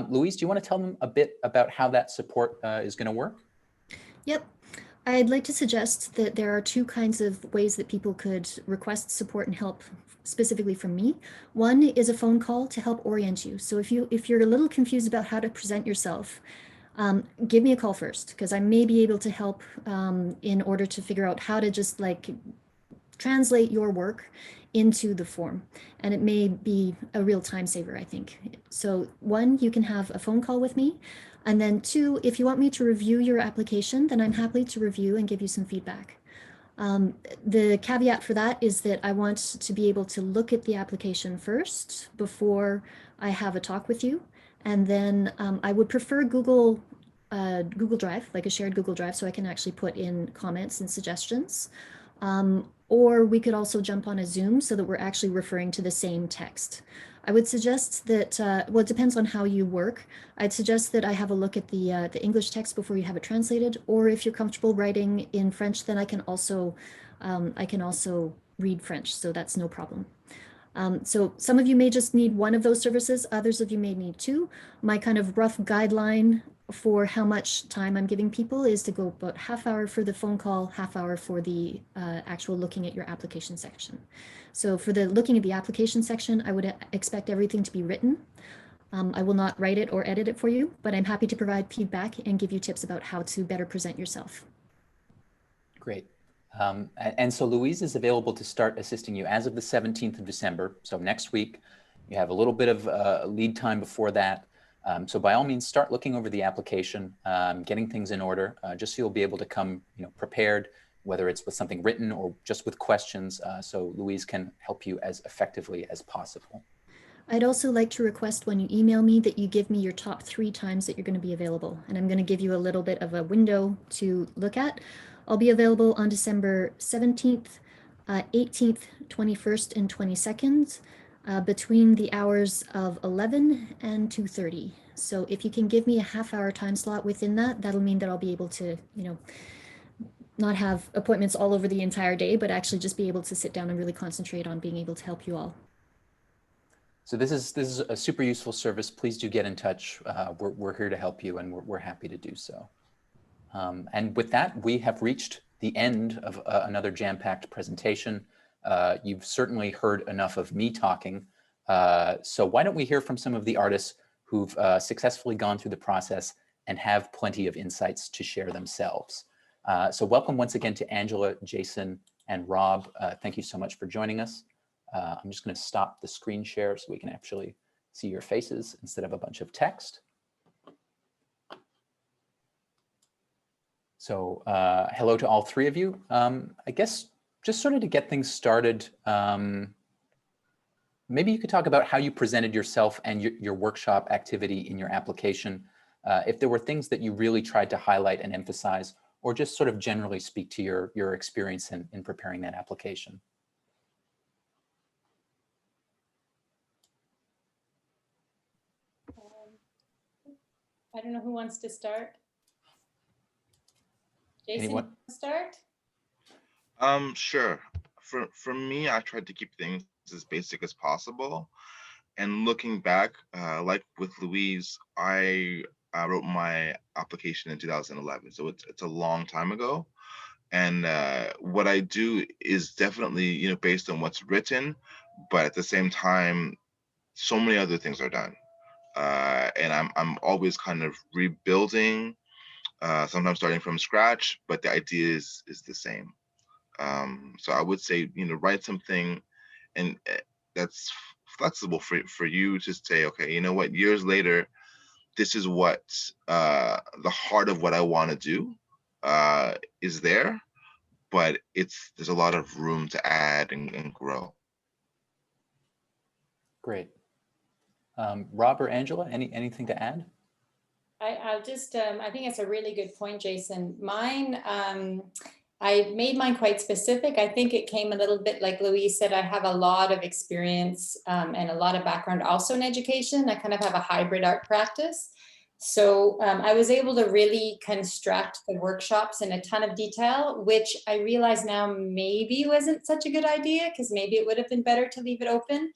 Louise, do you want to tell them a bit about how that support is going to work? Yep. I'd like to suggest that there are two kinds of ways that people could request support and help specifically from me. One is a phone call to help orient you. So if you're a little confused about how to present yourself, give me a call first, because I may be able to help in order to figure out how to just translate your work into the form. And it may be a real time saver, I think. So one, you can have a phone call with me. And then two, if you want me to review your application, then I'm happy to review and give you some feedback. The caveat for that is that I want to be able to look at the application first before I have a talk with you. And then I would prefer Google Drive, like a shared Google Drive, so I can actually put in comments and suggestions. Or we could also jump on a Zoom so that we're actually referring to the same text. I would suggest that, well, it depends on how you work. I'd suggest that I have a look at the English text before you have it translated, or if you're comfortable writing in French, then I can also read French, so that's no problem. So some of you may just need one of those services, others of you may need two. My kind of rough guideline for how much time I'm giving people is to go about half hour for the phone call, half hour for the actual looking at your application section. So for the looking at the application section, I would expect everything to be written. I will not write it or edit it for you, but I'm happy to provide feedback and give you tips about how to better present yourself. Great. And so Louise is available to start assisting you as of the 17th of December. So next week, you have a little bit of lead time before that. So by all means, start looking over the application, getting things in order, just so you'll be able to come prepared, whether it's with something written or just with questions, so Louise can help you as effectively as possible. I'd also like to request when you email me that you give me your top 3 times that you're going to be available. And I'm going to give you a little bit of a window to look at. I'll be available on December 17th, 18th, 21st, and 22nd between the hours of 11 and 2:30. So if you can give me a half-hour time slot within that, that'll mean that I'll be able to, not have appointments all over the entire day, but actually just be able to sit down and really concentrate on being able to help you all. So this is a super useful service. Please do get in touch. We're here to help you, and we're happy to do so. And with that, we have reached the end of another jam-packed presentation. You've certainly heard enough of me talking. So why don't we hear from some of the artists who've successfully gone through the process and have plenty of insights to share themselves. So welcome once again to Angela, Jason, and Rob. Thank you so much for joining us. I'm just going to stop the screen share so we can actually see your faces instead of a bunch of text. So hello to all three of you. I guess just sort of to get things started, maybe you could talk about how you presented yourself and your workshop activity in your application. If there were things that you really tried to highlight and emphasize, or just sort of generally speak to your experience in preparing that application. I don't know who wants to start. Jason, Anyone? you want to start? Sure. For me, I tried to keep things as basic as possible. And looking back, like with Louise, I wrote my application in 2011, so it's a long time ago. And what I do is definitely based on what's written, but at the same time, so many other things are done, and I'm always kind of rebuilding. Sometimes starting from scratch, but the idea is the same. So I would say, write something and that's flexible for you to say, okay, you know what, years later, this is what the heart of what I want to do is there, but there's a lot of room to add and grow. Great. Rob or Angela, anything to add? I'll just, I think it's a really good point, Jason. Mine, I made mine quite specific. I think it came a little bit like Louise said, I have a lot of experience and a lot of background also in education. I kind of have a hybrid art practice. So I was able to really construct the workshops in a ton of detail, which I realize now maybe wasn't such a good idea because maybe it would have been better to leave it open.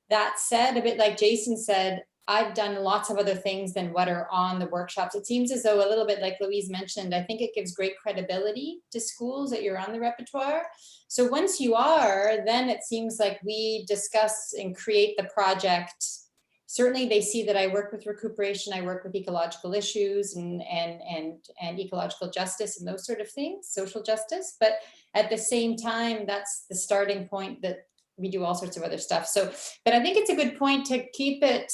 That said, a bit like Jason said, I've done lots of other things than what are on the workshops. It seems as though a little bit like Louise mentioned, I think it gives great credibility to schools that you're on the repertoire. So once you are, then it seems like we discuss and create the project. Certainly they see that I work with recuperation, I work with ecological issues and ecological justice and those sort of things, social justice. But at the same time, that's the starting point that we do all sorts of other stuff. So, but I think it's a good point to keep it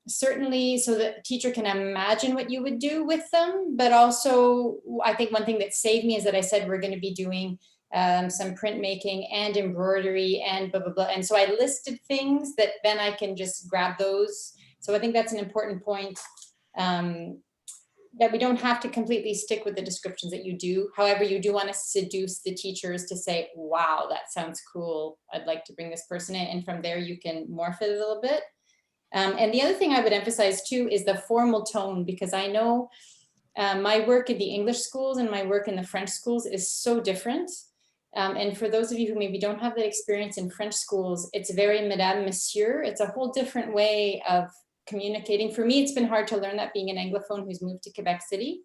certainly so that a teacher can imagine what you would do with them. But also, I think one thing that saved me is that I said we're going to be doing some printmaking and embroidery and blah, blah, blah. And so I listed things that then I can just grab those. So I think that's an important point, that we don't have to completely stick with the descriptions that you do. However, you do want to seduce the teachers to say, wow, that sounds cool. I'd like to bring this person in. And from there, you can morph it a little bit. And the other thing I would emphasize too is the formal tone, because I know my work in the English schools and my work in the French schools is so different. And for those of you who maybe don't have that experience in French schools, it's very Madame, Monsieur. It's a whole different way of communicating. For me, it's been hard to learn that being an Anglophone who's moved to Quebec City.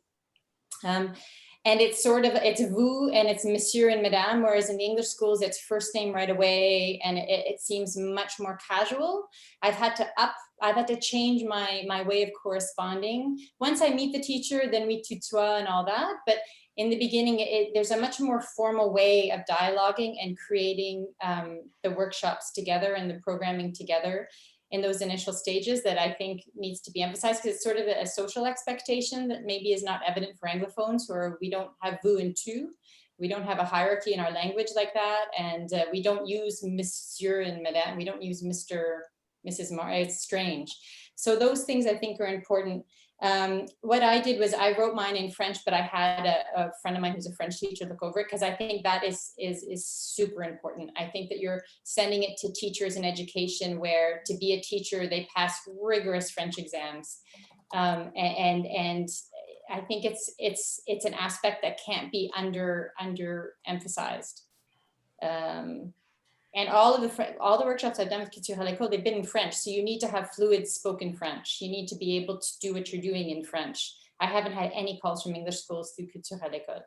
And it's sort of, it's vous and it's Monsieur and Madame, whereas in the English schools, it's first name right away. And it seems much more casual. I've had to change my way of corresponding. Once I meet the teacher, then we tutoie and all that. But in the beginning, there's a much more formal way of dialoguing and creating the workshops together and the programming together in those initial stages that I think needs to be emphasized, because it's sort of a social expectation that maybe is not evident for Anglophones, where we don't have vous and tu. We don't have a hierarchy in our language like that. And we don't use Monsieur and Madame. We don't use Mr., Mrs. Mar. It's strange. So those things I think are important. What I did was I wrote mine in French, but I had a friend of mine who's a French teacher look over it, because I think that is super important. I think that you're sending it to teachers in education where to be a teacher, they pass rigorous French exams. And I think it's an aspect that can't be under emphasized. And all the workshops I've done with Culture à l'école, they've been in French. So you need to have fluid spoken French. You need to be able to do what you're doing in French. I haven't had any calls from English schools through Culture à l'école.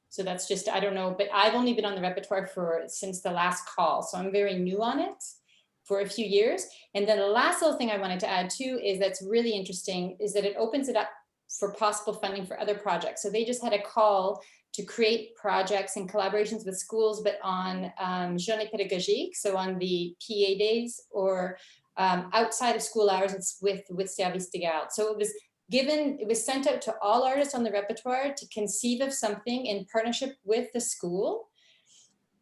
So that's just, I don't know, but I've only been on the repertoire since the last call. So I'm very new on it for a few years. And then the last little thing I wanted to add too is that's really interesting is that it opens it up for possible funding for other projects. So they just had a call to create projects and collaborations with schools, but on journée pédagogique, so on the PA days, or outside of school hours, it's with service de garde. So it was sent out to all artists on the repertoire to conceive of something in partnership with the school.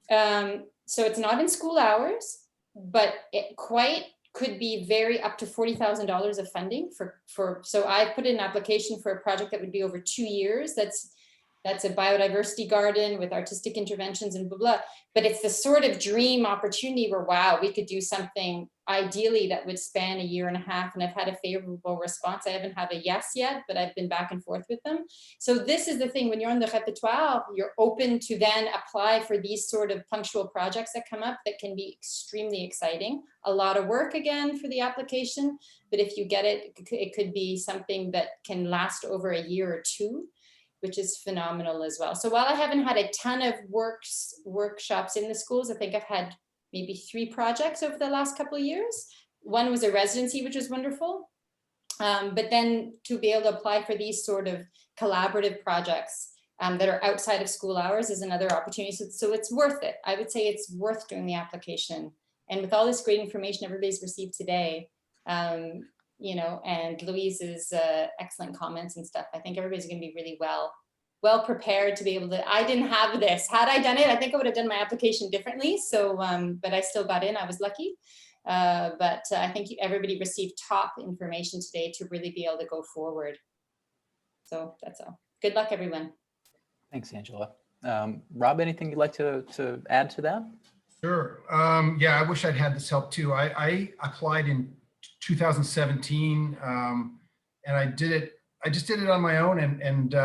So it's not in school hours, but it quite could be very up to $40,000 of funding so I put in an application for a project that would be over 2 years. That's a biodiversity garden with artistic interventions and blah, blah. But it's the sort of dream opportunity where, wow, we could do something ideally that would span 1.5 years. And I've had a favorable response. I haven't had a yes yet, but I've been back and forth with them. So this is the thing, when you're on the repertoire, you're open to then apply for these sort of punctual projects that come up that can be extremely exciting. A lot of work again for the application, but if you get it, it could be something that can last over 1 year or 2. Which is phenomenal as well. So while I haven't had a ton of workshops in the schools, I think I've had maybe 3 projects over the last couple of years. One was a residency, which was wonderful. But then to be able to apply for these sort of collaborative projects that are outside of school hours is another opportunity. So it's worth it. I would say it's worth doing the application. And with all this great information everybody's received today, you know, and Louise's excellent comments and stuff, I think everybody's going to be really well prepared to be able to. I didn't have this. Had I done it, I think I would have done my application differently. So, but I still got in. I was lucky. But I think everybody received top information today to really be able to go forward. So that's all. Good luck, everyone. Thanks, Angela. Rob, anything you'd like to add to that? Sure. Yeah, I wish I'd had this help too. I applied in 2017, and I just did it on my own, and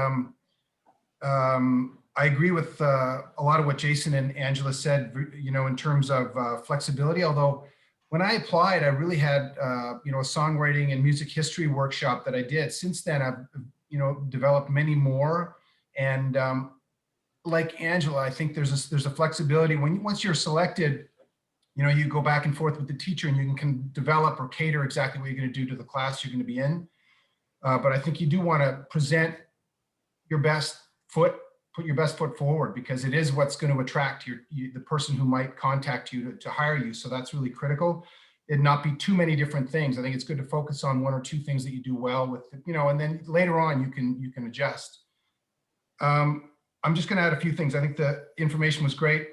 I agree with a lot of what Jason and Angela said, you know, in terms of flexibility. Although when I applied, I really had, you know, a songwriting and music history workshop that I did. Since then, I've, you know, developed many more. And like Angela, I think there's a flexibility once you're selected. You know, you go back and forth with the teacher and you can develop or cater exactly what you're going to do to the class you're going to be in. But I think you do want to present your best foot, put your best foot forward, because it is what's going to attract the person who might contact you to hire you. So that's really critical. It not be too many different things. I think it's good to focus on 1 or 2 things that you do well with, you know, and then later on you can adjust. I'm just going to add a few things. I think the information was great.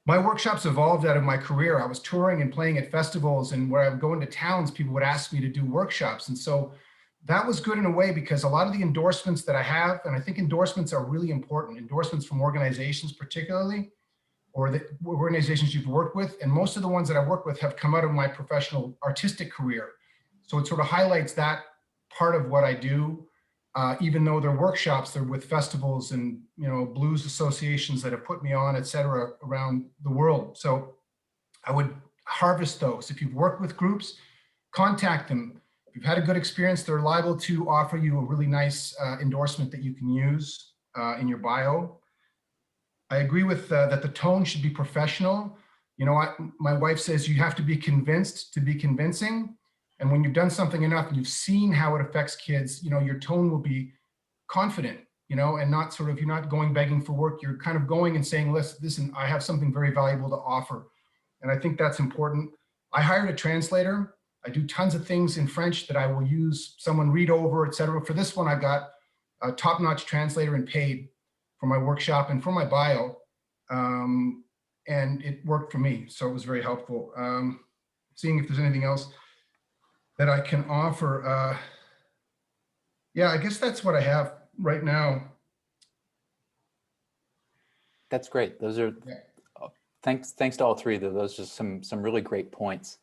My workshops evolved out of my career. I was touring and playing at festivals, and where I would go into towns, people would ask me to do workshops. And so that was good in a way, because a lot of the endorsements that I have, and I think endorsements are really important, endorsements from organizations particularly, or the organizations you've worked with. And most of the ones that I work with have come out of my professional artistic career. So it sort of highlights that part of what I do. Even though they're workshops, they're with festivals and, you know, blues associations that have put me on, et cetera, around the world. So I would harvest those. If you've worked with groups, contact them. If you've had a good experience, they're liable to offer you a really nice endorsement that you can use in your bio. I agree with that the tone should be professional. You know, my wife says you have to be convinced to be convincing. And when you've done something enough and you've seen how it affects kids, you know, your tone will be confident, you know, and not sort of, you're not going begging for work. You're kind of going and saying, listen, I have something very valuable to offer. And I think that's important. I hired a translator. I do tons of things in French that I will use someone read over, et cetera. For this one, I got a top-notch translator and paid for my workshop and for my bio. And it worked for me. So it was very helpful. Seeing if there's anything else that I can offer. Yeah, I guess that's what I have right now. That's great. Those are, thanks to all 3 of those, just some really great points.